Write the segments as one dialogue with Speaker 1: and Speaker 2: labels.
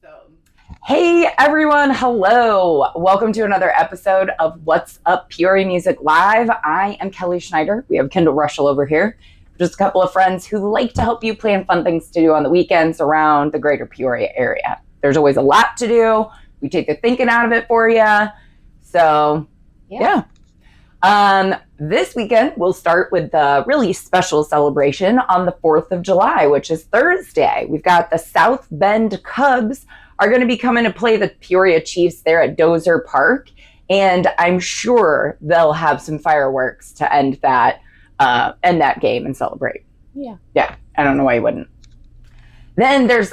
Speaker 1: So, hey everyone, hello. Welcome to another episode of What's Up Peoria Music Live. I am Kelly Schneider. We have Kindall Russell over here. Just a couple of friends who like to help you plan fun things to do on the weekends around the greater Peoria area. There's always a lot to do. We take the thinking out of it for you. So, yeah. This weekend, we'll start with the really special celebration on the 4th of July, which is Thursday. We've got the South Bend Cubs are going to be coming to play the Peoria Chiefs there at Dozer Park. And I'm sure they'll have some fireworks to end that game and celebrate. Yeah. I don't know why you wouldn't. Then there's,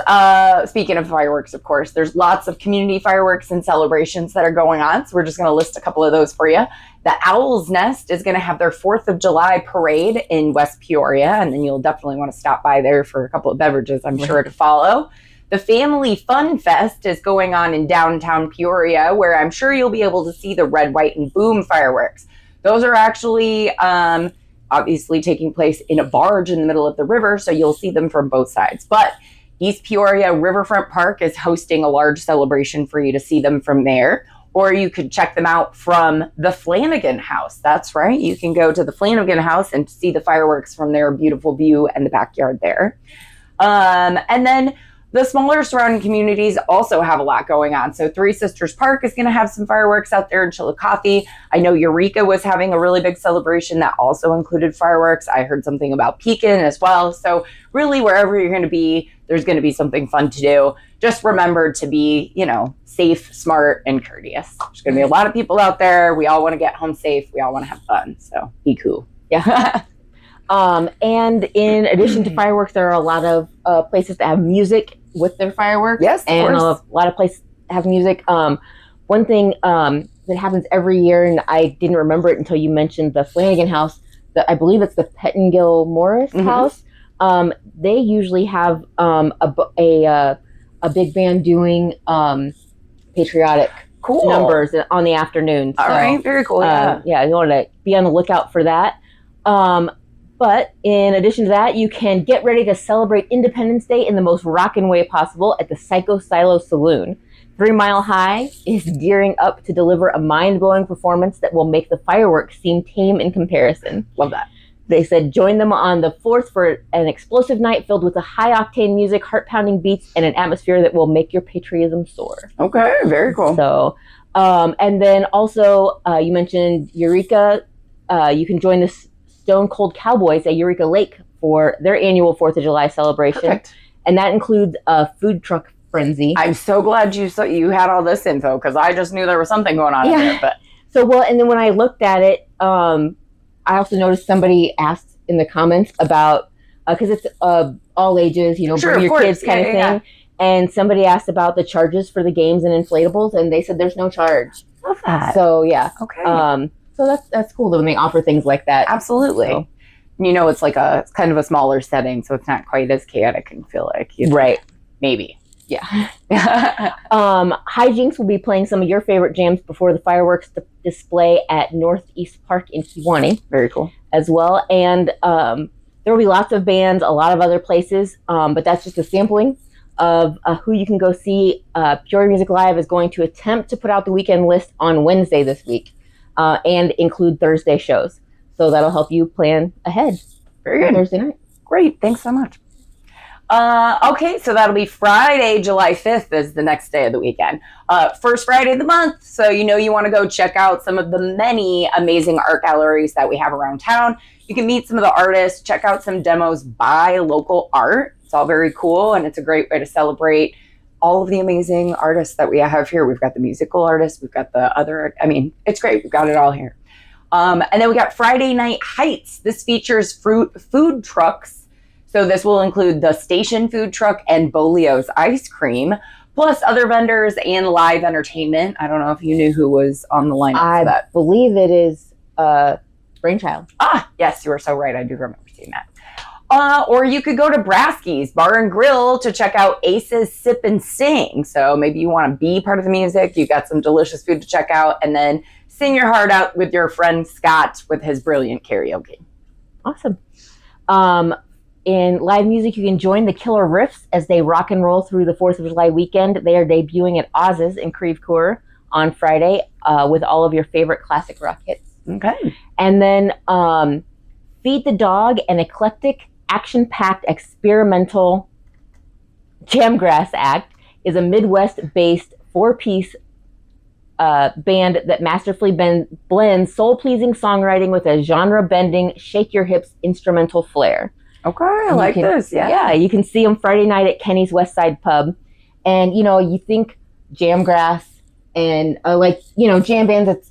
Speaker 1: speaking of fireworks, of course, there's lots of community fireworks and celebrations that are going on. So we're just going to list a couple of those for you. The Owl's Nest is going to have their 4th of July parade in West Peoria. And then you'll definitely want to stop by there for a couple of beverages, I'm sure, to follow. The Family Fun Fest is going on in downtown Peoria, where I'm sure you'll be able to see the red, white, and boom fireworks. Those are actually obviously taking place in a barge in the middle of the river, so you'll see them from both sides. But East Peoria Riverfront Park is hosting a large celebration for you to see them from there. Or you could check them out from the Flanagan House. That's right. You can go to the Flanagan House and see the fireworks from their beautiful view and the backyard there. And then the smaller surrounding communities also have a lot going on. So Three Sisters Park is going to have some fireworks out there in Chillicothe. I know Eureka was having a really big celebration that also included fireworks. I heard something about Pekin as well. So really, wherever you're going to be, there's going to be something fun to do. Just remember to be, safe, smart, and courteous. There's going to be a lot of people out there. We all want to get home safe. We all want to have fun. So be cool.
Speaker 2: Yeah. And in addition to fireworks, there are a lot of places that have music with their fireworks.
Speaker 1: Yes, of
Speaker 2: and
Speaker 1: course.
Speaker 2: A lot of places have music. One thing that happens every year, and I didn't remember it until you mentioned the Flanagan House. I believe it's the Pettingill Morris House. They usually have a big band doing patriotic numbers on the afternoon.
Speaker 1: All right, very cool.
Speaker 2: Yeah, you want to be on the lookout for that. But in addition to that, you can get ready to celebrate Independence Day in the most rockin' way possible at the Psycho Silo Saloon. 3 Mile High is gearing up to deliver a mind-blowing performance that will make the fireworks seem tame in comparison.
Speaker 1: Love that.
Speaker 2: They said join them on the 4th for an explosive night filled with a high-octane music, heart-pounding beats, and an atmosphere that will make your patriotism soar.
Speaker 1: Okay, very cool.
Speaker 2: So, and then also, you mentioned Eureka. You can join the Stone Cold Cowboys at Eureka Lake for their annual 4th of July celebration.
Speaker 1: Perfect.
Speaker 2: And that includes a food truck frenzy.
Speaker 1: I'm so glad you had all this info, because I just knew there was something going on in there. But
Speaker 2: And then when I looked at it, I also noticed somebody asked in the comments about, because it's all ages,
Speaker 1: Sure,
Speaker 2: bring your kids kind of thing.
Speaker 1: Yeah.
Speaker 2: And somebody asked about the charges for the games and inflatables, and they said there's no charge.
Speaker 1: Love that.
Speaker 2: So, yeah.
Speaker 1: Okay.
Speaker 2: So that's cool when they offer things like that.
Speaker 1: Absolutely.
Speaker 2: So.
Speaker 1: It's like it's kind of a smaller setting, so it's not quite as chaotic, I feel like.
Speaker 2: Right.
Speaker 1: Maybe.
Speaker 2: Yeah. Hijinks will be playing some of your favorite jams before the fireworks display at Northeast Park in Kewanee.
Speaker 1: Very cool.
Speaker 2: As well. And there will be lots of bands, a lot of other places, but that's just a sampling of who you can go see. Peoria Music Live is going to attempt to put out the weekend list on Wednesday this week and include Thursday shows. So that'll help you plan ahead.
Speaker 1: Very good.
Speaker 2: Thursday night.
Speaker 1: Great. Thanks so much. Okay, so that'll be Friday, July 5th is the next day of the weekend. First Friday of the month, so you want to go check out some of the many amazing art galleries that we have around town. You can meet some of the artists, check out some demos by local art. It's all very cool, and it's a great way to celebrate all of the amazing artists that we have here. We've got the musical artists, we've got the other, it's great. We've got it all here. And then we got Friday Night Heights. This features food trucks. So this will include the Station Food Truck and Bolio's Ice Cream, plus other vendors and live entertainment. I don't know if you knew who was on the lineup for that.
Speaker 2: I believe it is Brainchild.
Speaker 1: Ah, yes, you were so right. I do remember seeing that. Or you could go to Brasky's Bar and Grill to check out Ace's Sip and Sing. So maybe you want to be part of the music. You got some delicious food to check out, and then sing your heart out with your friend Scott with his brilliant karaoke.
Speaker 2: Awesome. In live music, you can join the Killer Riffs as they rock and roll through the 4th of July weekend. They are debuting at Oz's in Creve Coeur on Friday with all of your favorite classic rock hits.
Speaker 1: Okay.
Speaker 2: And then Feed the Dog, an eclectic, action-packed, experimental jamgrass act, is a Midwest-based 4-piece band that masterfully blends soul-pleasing songwriting with a genre-bending, shake-your-hips instrumental flair.
Speaker 1: Okay, I like this.
Speaker 2: Yeah, you can see them Friday night at Kenny's West Side Pub. And, you think jamgrass and, jam bands,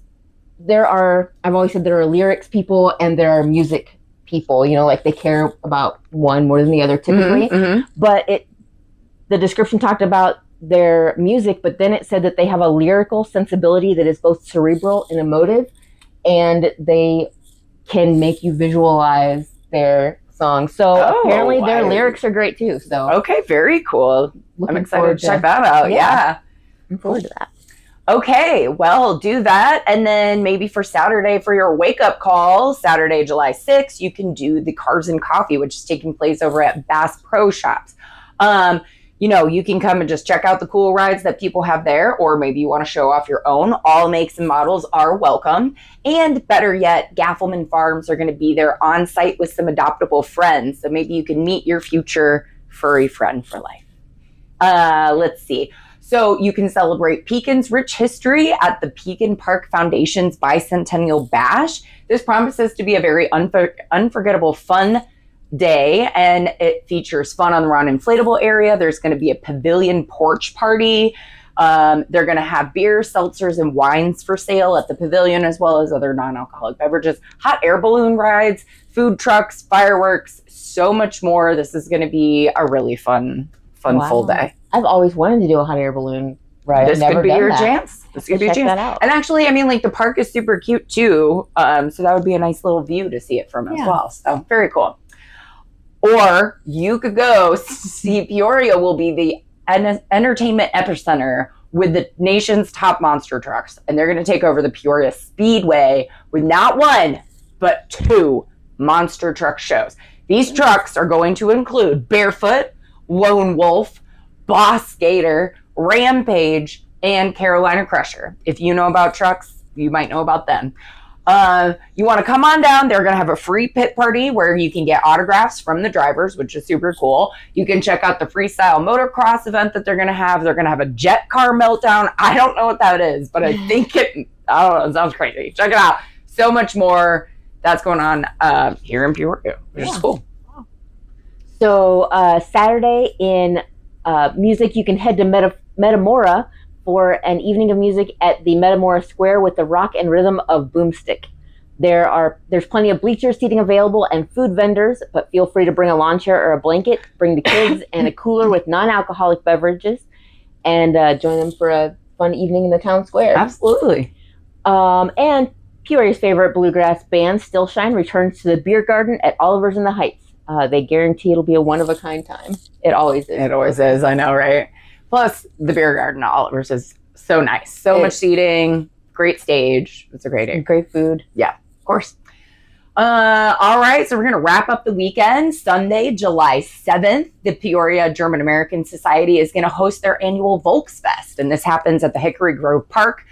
Speaker 2: I've always said there are lyrics people and there are music people, they care about one more than the other typically.
Speaker 1: Mm-hmm.
Speaker 2: But the description talked about their music, but then it said that they have a lyrical sensibility that is both cerebral and emotive, and they can make you visualize their songs. So apparently their lyrics are great too. So
Speaker 1: okay, very cool. I'm excited to check that out. Yeah.
Speaker 2: Looking forward to that.
Speaker 1: Okay, well, do that. And then maybe for Saturday, for your wake-up call, Saturday, July 6th, you can do the Cars and Coffee, which is taking place over at Bass Pro Shops. You can come and just check out the cool rides that people have there, or maybe you want to show off your own. All makes and models are welcome. And better yet, Gaffelman Farms are going to be there on site with some adoptable friends. So maybe you can meet your future furry friend for life. Let's see. So you can celebrate Pekin's rich history at the Pekin Park Foundation's Bicentennial Bash. This promises to be a very unforgettable, fun day, and it features fun on the run inflatable area. There's going to be a pavilion porch party. They're going to have beer, seltzers, and wines for sale at the pavilion, as well as other non-alcoholic beverages, hot air balloon rides, food trucks, fireworks, so much more. This is going to be a really fun full day.
Speaker 2: I've always wanted to do a hot air balloon ride.
Speaker 1: This could be your chance. This could be your chance. That out. And actually, the park is super cute too. So that would be a nice little view to see it from as well. So very cool. Or you could go see Peoria will be the entertainment epicenter with the nation's top monster trucks. And they're going to take over the Peoria Speedway with not one, but 2 monster truck shows. These trucks are going to include Barefoot, Lone Wolf, Boss Gator, Rampage, and Carolina Crusher. If you know about trucks, you might know about them. You want to come on down. They're going to have a free pit party where you can get autographs from the drivers, which is super cool. You can check out the freestyle motocross event that they're going to have. They're going to have a jet car meltdown. I don't know what that is, but I think it sounds crazy. Check it out. So much more that's going on here in Peoria, which is cool.
Speaker 2: So Saturday in music, you can head to Metamora for an evening of music at the Metamora Square with the rock and rhythm of Boomstick. There's plenty of bleacher seating available and food vendors, but feel free to bring a lawn chair or a blanket, bring the kids and a cooler with non-alcoholic beverages, and join them for a fun evening in the town square.
Speaker 1: Absolutely.
Speaker 2: And Peoria's favorite bluegrass band, Stillshine, returns to the beer garden at Oliver's in the Heights. They guarantee it'll be a one-of-a-kind time. It always is.
Speaker 1: It always is, I know, right? Plus, the beer garden at Oliver's is so nice. So much seating, great stage. It's a great day.
Speaker 2: Great food.
Speaker 1: Yeah, of course. All right, so we're going to wrap up the weekend. Sunday, July 7th, the Peoria German American Society is going to host their annual Volksfest, and this happens at the Hickory Grove Park.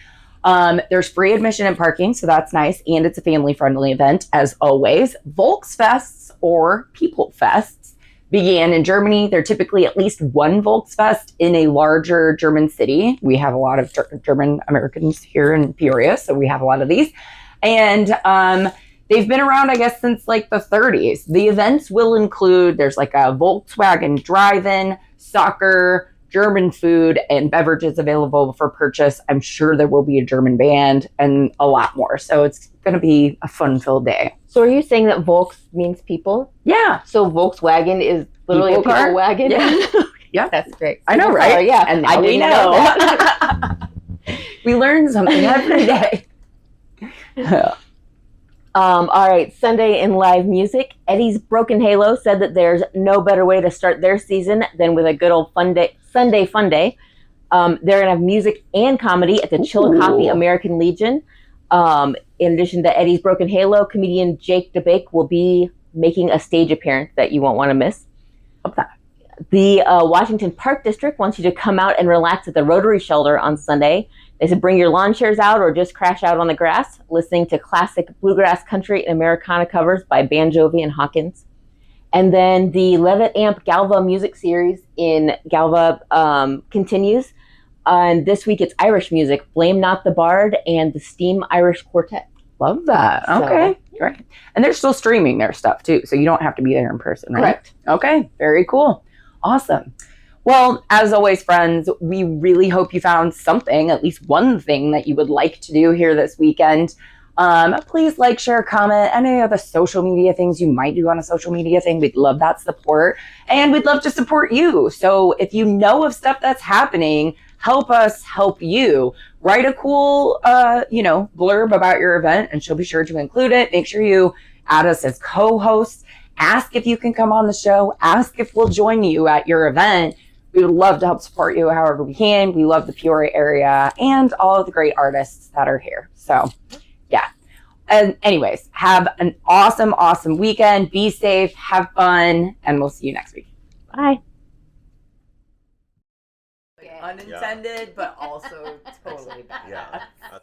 Speaker 1: There's free admission and parking, so that's nice, and it's a family-friendly event, as always. Volksfests, or People Fests, began in Germany. They're typically at least one Volksfest in a larger German city. We have a lot of German Americans here in Peoria, so we have a lot of these. And they've been around, I guess, since like the 30s. The events will include, there's like a Volkswagen drive-in, soccer, German food, and beverages available for purchase. I'm sure there will be a German band and a lot more. So it's going to be a fun-filled day.
Speaker 2: So are you saying that Volks means people?
Speaker 1: Yeah.
Speaker 2: So Volkswagen is literally
Speaker 1: people
Speaker 2: a people wagon?
Speaker 1: Yeah. Yeah.
Speaker 2: That's great.
Speaker 1: I know, right?
Speaker 2: Yeah.
Speaker 1: And now we know. We learn something every day.
Speaker 2: All right, Sunday in live music, Eddie's Broken Halo said that there's no better way to start their season than with a good old Sunday fun day. They're going to have music and comedy at the Chillicothe American Legion. In addition to Eddie's Broken Halo, comedian Jake DeBake will be making a stage appearance that you won't want to miss.
Speaker 1: Love that.
Speaker 2: The Washington Park District wants you to come out and relax at the Rotary Shelter on Sunday. They said bring your lawn chairs out or just crash out on the grass, listening to classic bluegrass, country, and Americana covers by Banjovi and Hawkins. And then the Levitt Amp Galva music series in Galva continues. And this week it's Irish music, Blame Not the Bard and the Steam Irish Quartet.
Speaker 1: Love that. Okay, great. And they're still streaming their stuff too, so you don't have to be there in person, right?
Speaker 2: Correct.
Speaker 1: Okay, very cool. Awesome. Well, as always, friends, we really hope you found something, at least one thing that you would like to do here this weekend. Please like, share, comment, any of the social media things you might do on a social media thing. We'd love that support, and we'd love to support you. So if you know of stuff that's happening, help us help you. Write a cool, blurb about your event, and she'll be sure to include it. Make sure you add us as co-hosts. Ask if you can come on the show. Ask if we'll join you at your event. We would love to help support you however we can. We love the Peoria area and all of the great artists that are here. So, yeah. And anyways, have an awesome, awesome weekend. Be safe, have fun, and we'll see you next week.
Speaker 2: Bye.
Speaker 1: Unintended, but also totally bad.
Speaker 3: Yeah.